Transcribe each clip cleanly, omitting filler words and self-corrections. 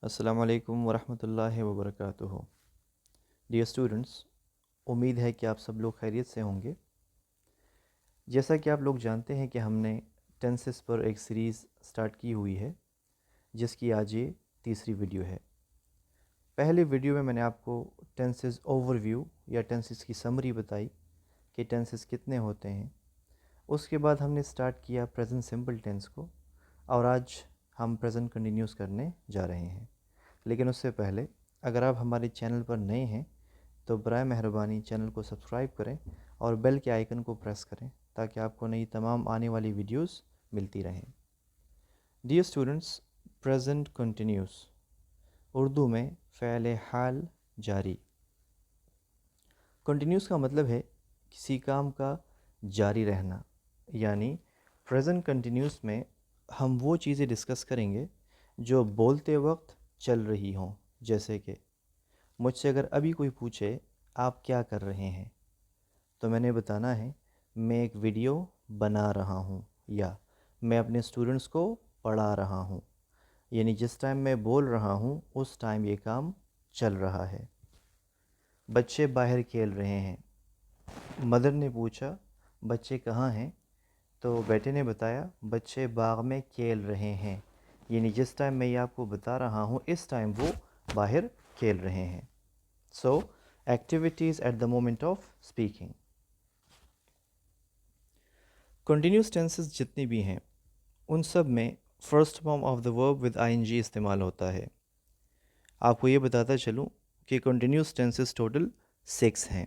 السلام علیکم ورحمۃ اللہ وبرکاتہ۔ ڈیئر اسٹوڈنٹس، امید ہے کہ آپ سب لوگ خیریت سے ہوں گے۔ جیسا کہ آپ لوگ جانتے ہیں کہ ہم نے ٹینسز پر ایک سیریز سٹارٹ کی ہوئی ہے، جس کی آج یہ تیسری ویڈیو ہے۔ پہلے ویڈیو میں نے آپ کو ٹینسز اوور ویو یا ٹینسز کی سمری بتائی کہ ٹینسز کتنے ہوتے ہیں۔ اس کے بعد ہم نے سٹارٹ کیا پریزنٹ سمپل ٹینس کو، اور آج ہم پریزنٹ کنٹینیوس کرنے جا رہے ہیں۔ لیکن اس سے پہلے اگر آپ ہمارے چینل پر نئے ہیں تو برائے مہربانی چینل کو سبسکرائب کریں اور بیل کے آئیکن کو پریس کریں تاکہ آپ کو نئی تمام آنے والی ویڈیوز ملتی رہیں۔ Dear students, present continuous Urdu میں فعل حال جاری۔ کنٹینیوس کا مطلب ہے کسی کام کا جاری رہنا، یعنی پریزنٹ کنٹینیوس میں ہم وہ چیزیں ڈسکس کریں گے جو بولتے وقت چل رہی ہوں۔ جیسے کہ مجھ سے اگر ابھی کوئی پوچھے آپ کیا کر رہے ہیں، تو میں نے بتانا ہے میں ایک ویڈیو بنا رہا ہوں یا میں اپنے اسٹوڈنٹس کو پڑھا رہا ہوں، یعنی جس ٹائم میں بول رہا ہوں اس ٹائم یہ کام چل رہا ہے۔ بچے باہر کھیل رہے ہیں۔ مدر نے پوچھا بچے کہاں ہیں، تو بیٹے نے بتایا بچے باغ میں کھیل رہے ہیں، یعنی جس ٹائم میں یہ آپ کو بتا رہا ہوں اس ٹائم وہ باہر کھیل رہے ہیں۔ So activities at the moment of speaking. Continuous tenses جتنی بھی ہیں ان سب میں فرسٹ فارم آف دا ورب ود آئی این جی استعمال ہوتا ہے۔ آپ کو یہ بتاتا چلوں کہ کنٹینیوس ٹینسز ٹوٹل 6 ہیں۔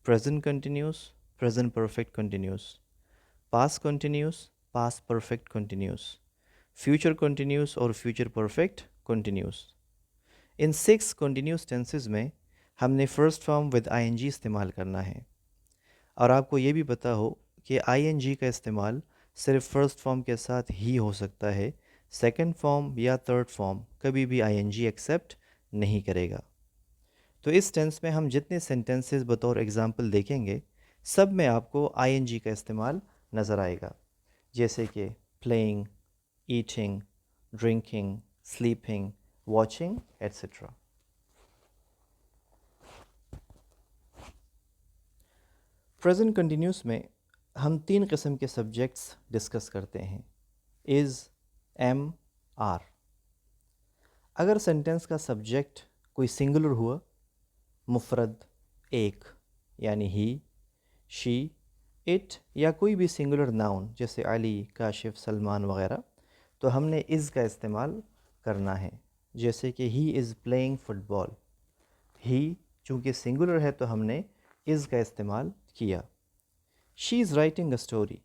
Present continuous, present perfect continuous, past continuous, past perfect continuous, future continuous اور فیوچر پرفیکٹ کنٹینیوس۔ ان 6 کنٹینیوس ٹینسز میں ہم نے first form with I N G استعمال کرنا ہے، اور آپ کو یہ بھی پتہ ہو کہ آئی این جی کا استعمال صرف فرسٹ فارم کے ساتھ ہی ہو سکتا ہے، سیکنڈ فارم یا تھرڈ فارم کبھی بھی آئی این جی ایکسیپٹ نہیں کرے گا۔ تو اس ٹینس میں ہم جتنے سینٹینسز بطور ایگزامپل دیکھیں گے سب میں آپ کو آئی این جی کا استعمال نظر آئے گا، جیسے کہ playing, eating, drinking, sleeping, watching etcetera. Present continuous میں ہم 3 قسم کے سبجیکٹس ڈسکس کرتے ہیں: از، ایم، آر۔ اگر سینٹینس کا سبجیکٹ کوئی سنگولر ہوا، مفرد، ایک، یعنی ہی، شی، اٹ، یا کوئی بھی سنگولر ناؤن جیسے علی، کاشف، سلمان وغیرہ، تو ہم نے از کا استعمال کرنا ہے۔ جیسے کہ ہی از پلینگ فٹ بال، ہی چونکہ سنگولر ہے تو ہم نے از کا استعمال کیا۔ She is writing a story,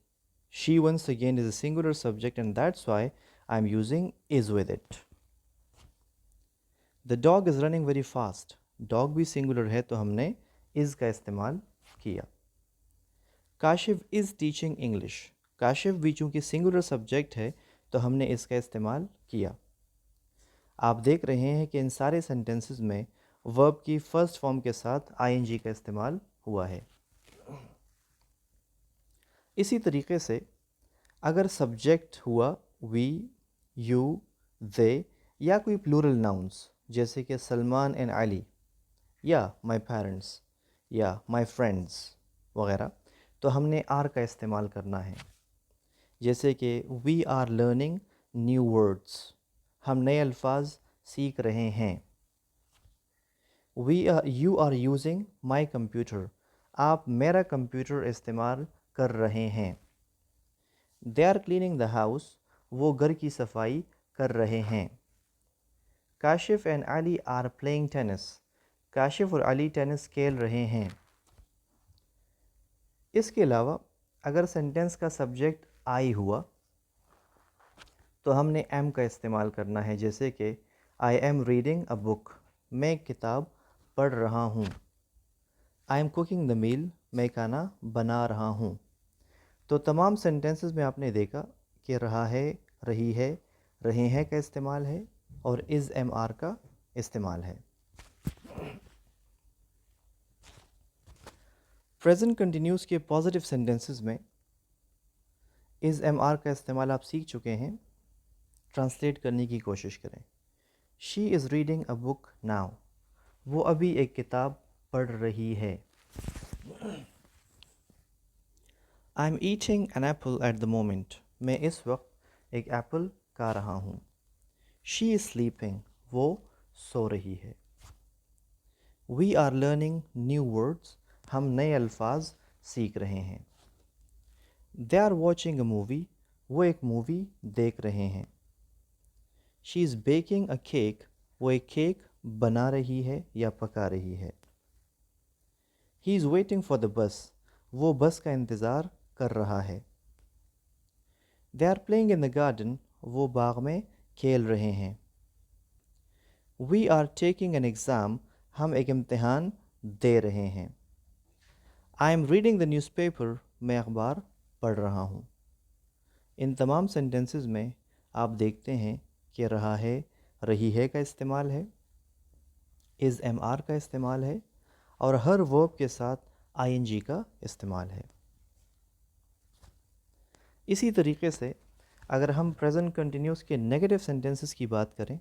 she once again is a singular subject and that's why I am using is with it. The dog is running very fast, dog بھی singular ہے تو ہم نے از کا استعمال کیا۔ Kashif is teaching English, Kashif بھی چونکہ سنگولر سبجیکٹ ہے تو ہم نے اس کا استعمال کیا۔ آپ دیکھ رہے ہیں کہ ان سارے سینٹینسز میں ورب کی فرسٹ فارم کے ساتھ آئی این جی کا استعمال ہوا ہے۔ اسی طریقے سے اگر سبجیکٹ ہوا وی، یو، دے، یا کوئی پلورل ناؤنس جیسے کہ سلمان اینڈ علی، یا مائی پیرنٹس، یا مائی فرینڈس وغیرہ، تو ہم نے آر کا استعمال کرنا ہے۔ جیسے کہ we are learning new words, ہم نئے الفاظ سیکھ رہے ہیں۔ You are using my computer, آپ میرا کمپیوٹر استعمال کر رہے ہیں۔ They are cleaning the house, وہ گھر کی صفائی کر رہے ہیں۔ Kashif and Ali are playing tennis, Kashif اور علی ٹینس کھیل رہے ہیں۔ اس کے علاوہ اگر سینٹینس کا سبجیکٹ آئی ہوا تو ہم نے ایم کا استعمال کرنا ہے، جیسے کہ آئی ایم ریڈنگ اے بک، میں ایک کتاب پڑھ رہا ہوں۔ آئی ایم کوکنگ دا میل، میں کھانا بنا رہا ہوں۔ تو تمام سینٹینسز میں آپ نے دیکھا کہ رہا ہے، رہی ہے، رہے ہیں کا استعمال ہے، اور از ایم آر کا استعمال ہے۔ پریزنٹ کنٹینیوس کے پازیٹیو سینٹینسز میں از ایم آر کا استعمال آپ سیکھ چکے ہیں۔ ٹرانسلیٹ کرنے کی کوشش کریں۔ She is reading a book now. وہ ابھی ایک کتاب پڑھ رہی ہے. I'm eating an apple at the moment. میں اس وقت ایک ایپل کھا رہا ہوں. She is sleeping. وہ سو رہی ہے. We are learning new words. ہم نئے الفاظ سیکھ رہے ہیں. They are watching a movie. وہ ایک مووی دیکھ رہے ہیں. She is baking a cake. وہ ایک کیک بنا رہی ہے یا پکا رہی ہے. He is waiting for the bus. وہ بس کا انتظار کر رہا ہے. They are playing in the garden. وہ باغ میں کھیل رہے ہیں. We are taking an exam. ہم ایک امتحان دے رہے ہیں. I am reading the newspaper. میں اخبار پڑھ رہا ہوں. ان تمام سینٹنسز میں آپ دیکھتے ہیں کہ رہا ہے، رہی ہے کا استعمال ہے، از ایم آر کا استعمال ہے، اور ہر ورب کے ساتھ آئی این جی کا استعمال ہے. اسی طریقے سے اگر ہم پریزنٹ کنٹینیوس کے نیگیٹو سینٹنسز کی بات کریں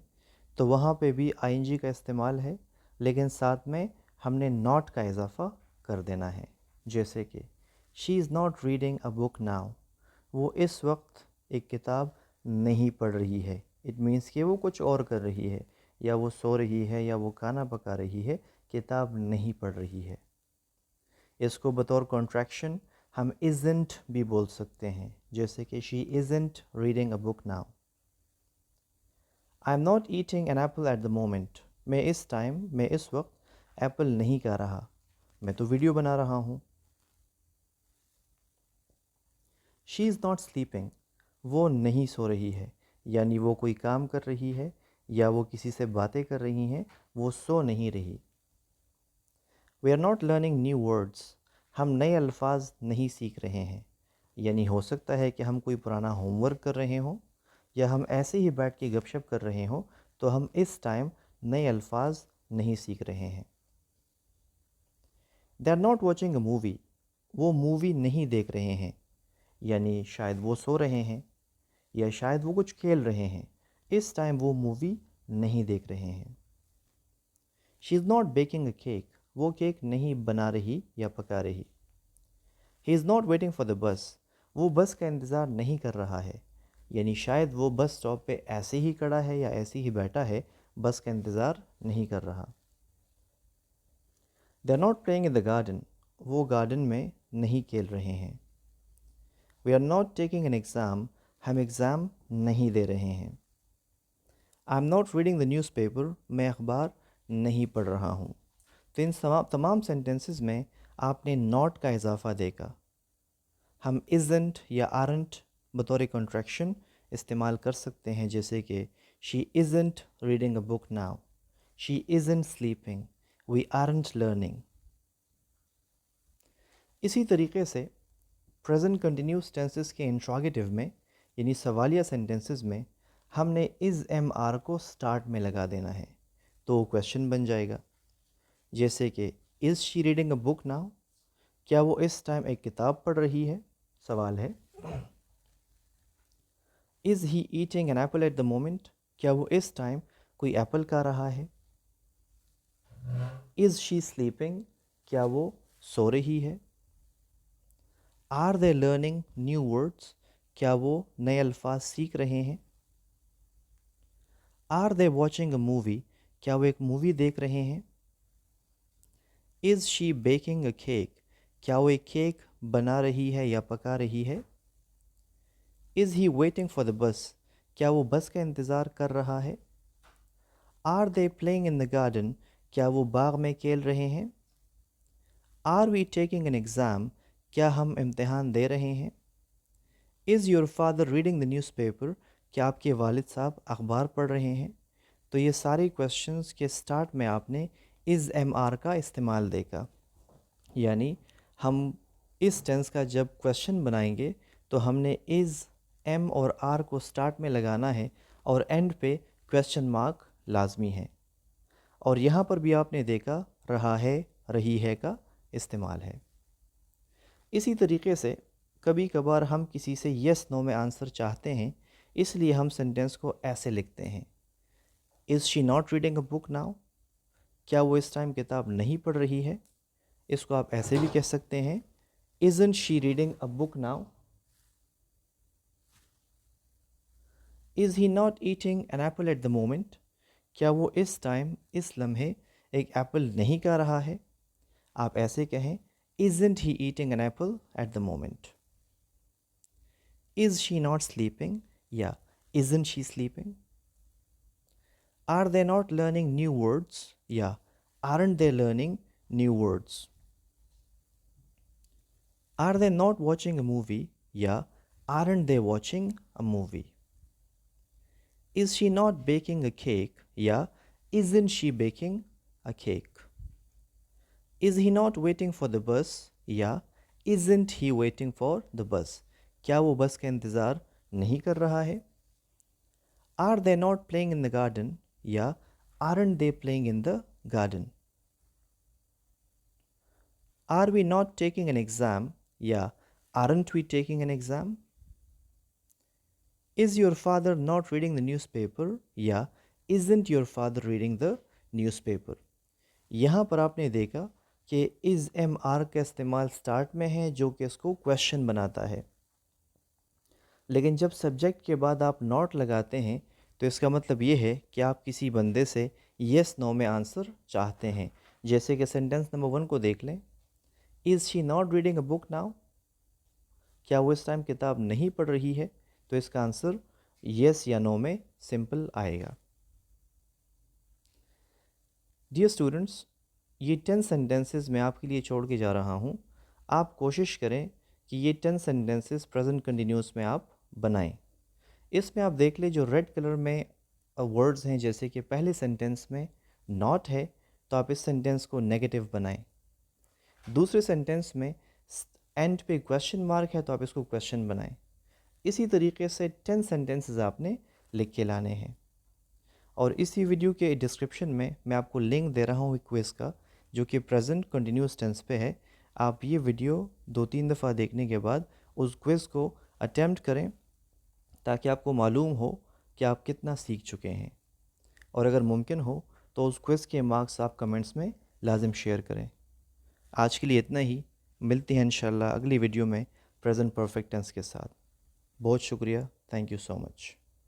تو وہاں پہ بھی آئی این جی کا استعمال ہے، لیکن ساتھ میں ہم نے ناٹ کا اضافہ کر دینا ہے. جیسے کہ she is not reading a book now. وہ اس وقت ایک کتاب نہیں پڑھ رہی ہے. اٹ مینس کہ وہ کچھ اور کر رہی ہے، یا وہ سو رہی ہے، یا وہ کھانا پکا رہی ہے، کتاب نہیں پڑھ رہی ہے. اس کو بطور کانٹریکشن ہم isn't بھی بول سکتے ہیں، جیسے کہ she isn't reading a book now. I'm not eating an apple at the moment. میں اس وقت ایپل نہیں کھا رہا، میں تو ویڈیو بنا رہا ہوں. She is not sleeping. وہ نہیں سو رہی ہے، یعنی وہ کوئی کام کر رہی ہے یا وہ کسی سے باتیں کر رہی ہیں، وہ سو نہیں رہی. We are not learning new words. ہم نئے الفاظ نہیں سیکھ رہے ہیں، یعنی ہو سکتا ہے کہ ہم کوئی پرانا ہوم ورک کر رہے ہوں یا ہم ایسے ہی بیٹھ کے گپ شپ کر رہے ہوں، تو ہم اس ٹائم نئے الفاظ نہیں سیکھ رہے ہیں. They are not watching a movie. وہ مووی نہیں دیکھ رہے ہیں، یعنی شاید وہ سو رہے ہیں یا شاید وہ کچھ کھیل رہے ہیں. اس ٹائم وہ مووی نہیں دیکھ رہے ہیں. She is not baking a cake. وہ کیک نہیں بنا رہی یا پکا رہی. He is not waiting for the bus. وہ بس کا انتظار نہیں کر رہا ہے، یعنی شاید وہ بس اسٹاپ پہ ایسے ہی کھڑا ہے یا ایسے ہی بیٹھا ہے، بس کا انتظار نہیں کر رہا. They are not playing in the garden. وہ گارڈن میں نہیں کھیل رہے ہیں. We are not taking an exam. ہم ایگزام نہیں دے رہے ہیں. I am not reading the newspaper. میں اخبار نہیں پڑھ رہا ہوں. تو ان تمام سینٹنسز میں آپ نے ناٹ کا اضافہ دیکھا. ہم isn't یا aren't بطور کنٹریکشن استعمال کر سکتے ہیں، جیسے کہ she isn't reading a book now. She isn't sleeping. We aren't learning. اسی طریقے سے پریزنٹ کنٹینیوس ٹینسز کے انٹراگیٹو میں یعنی سوالیہ سینٹنسز میں ہم نے از ایم آر کو سٹارٹ میں لگا دینا ہے، تو کویشچن بن جائے گا. جیسے کہ از شی ریڈنگ اے بک ناؤ. کیا وہ اس ٹائم ایک کتاب پڑھ رہی ہے؟ سوال ہے. Is he eating an apple at the moment. کیا وہ اس ٹائم کوئی ایپل کھا رہا ہے؟ Is she sleeping. کیا وہ سو رہی ہے؟ Are they learning new words. کیا وہ نئے الفاظ سیکھ رہے ہیں؟ Are they watching a movie. کیا وہ ایک مووی دیکھ رہے ہیں؟ Is she baking a cake. کیا وہ ایک کیک بنا رہی ہے یا پکا رہی ہے؟ Is he waiting for the بس. کیا وہ بس کا انتظار کر رہا ہے؟ Are they playing in the garden. کیا وہ باغ میں کھیل رہے ہیں؟ Are we taking an exam. کیا ہم امتحان دے رہے ہیں؟ Is your father reading the newspaper. کیا آپ کے والد صاحب اخبار پڑھ رہے ہیں؟ تو یہ سارے کویشچنس کے سٹارٹ میں آپ نے از ایم آر کا استعمال دیکھا، یعنی ہم اس ٹینس کا جب کویشچن بنائیں گے تو ہم نے از ایم اور آر کو سٹارٹ میں لگانا ہے اور اینڈ پہ کویشچن مارک لازمی ہے. اور یہاں پر بھی آپ نے دیکھا رہا ہے، رہی ہے کا استعمال ہے. اسی طریقے سے کبھی کبھار ہم کسی سے یس نو میں آنسر چاہتے ہیں، اس لیے ہم سینٹینس کو ایسے لکھتے ہیں. Is she not reading a book now? کیا وہ اس ٹائم کتاب نہیں پڑھ رہی ہے؟ اس کو آپ ایسے بھی کہہ سکتے ہیں Isn't she reading a book now? Is he not eating an apple at the moment? کیا وہ اس ٹائم اس لمحے ایک ایپل نہیں کھا رہا ہے؟ آپ ایسے کہیں Isn't he eating an apple at the moment? Is she not sleeping? یا Isn't she sleeping? Are they not learning new words? یا Aren't they learning new words? Are they not watching a movie? یا Aren't they watching a movie? Is she not baking a cake? یا Isn't she baking a cake? Is he not waiting for the bus? یا Isn't he waiting for the bus? کیا وہ بس کا انتظار نہیں کر رہا ہے؟ Are they not playing in the garden? یا Aren't they playing in the garden? Are we not taking an exam? یا Aren't we taking an exam? Is your father not reading the newspaper? یا Isn't your father reading the newspaper? یہاں پر آپ نے دیکھا کہ از M R کا استعمال start میں ہے جو کہ اس کو کویشچن بناتا ہے، لیکن جب سبجیکٹ کے بعد آپ ناٹ لگاتے ہیں تو اس کا مطلب یہ ہے کہ آپ کسی بندے سے یس نو میں آنسر چاہتے ہیں. جیسے کہ سینٹنس نمبر 1 کو دیکھ لیں. Is she not reading a book now? کیا وہ اس ٹائم کتاب نہیں پڑھ رہی ہے؟ تو اس کا آنسر یس یا نو میں سمپل آئے گا. ڈیئر اسٹوڈنٹس، یہ 10 سینٹنسز میں آپ کے لیے چھوڑ کے جا رہا ہوں. آپ کوشش کریں کہ یہ 10 سینٹنسز پریزنٹ کنٹینیوس میں آپ بنائیں. اس میں آپ دیکھ لیں جو ریڈ کلر میں ورڈز ہیں، جیسے کہ پہلے سینٹنس میں ناٹ ہے تو آپ اس سینٹنس کو نیگیٹو بنائیں. دوسرے سینٹنس میں اینڈ پہ کویشچن مارک ہے تو آپ اس کو کویشچن بنائیں. اسی طریقے سے 10 سینٹنسز آپ نے لکھ کے لانے ہیں. اور اسی ویڈیو کے ڈسکرپشن میں آپ کو لنک دے رہا ہوں کوئز کا، جو کہ پریزنٹ کنٹینیوس ٹینس پہ ہے. آپ یہ ویڈیو 2-3 دفعہ دیکھنے کے بعد اس کوئز کو اٹیمپٹ کریں تاکہ آپ کو معلوم ہو کہ آپ کتنا سیکھ چکے ہیں. اور اگر ممکن ہو تو اس کوئز کے مارکس آپ کمنٹس میں لازم شیئر کریں. آج کے لیے اتنا ہی. ملتے ہیں انشاءاللہ اگلی ویڈیو میں پریزنٹ پرفیکٹ ٹینس کے ساتھ. بہت شکریہ. Thank you so much.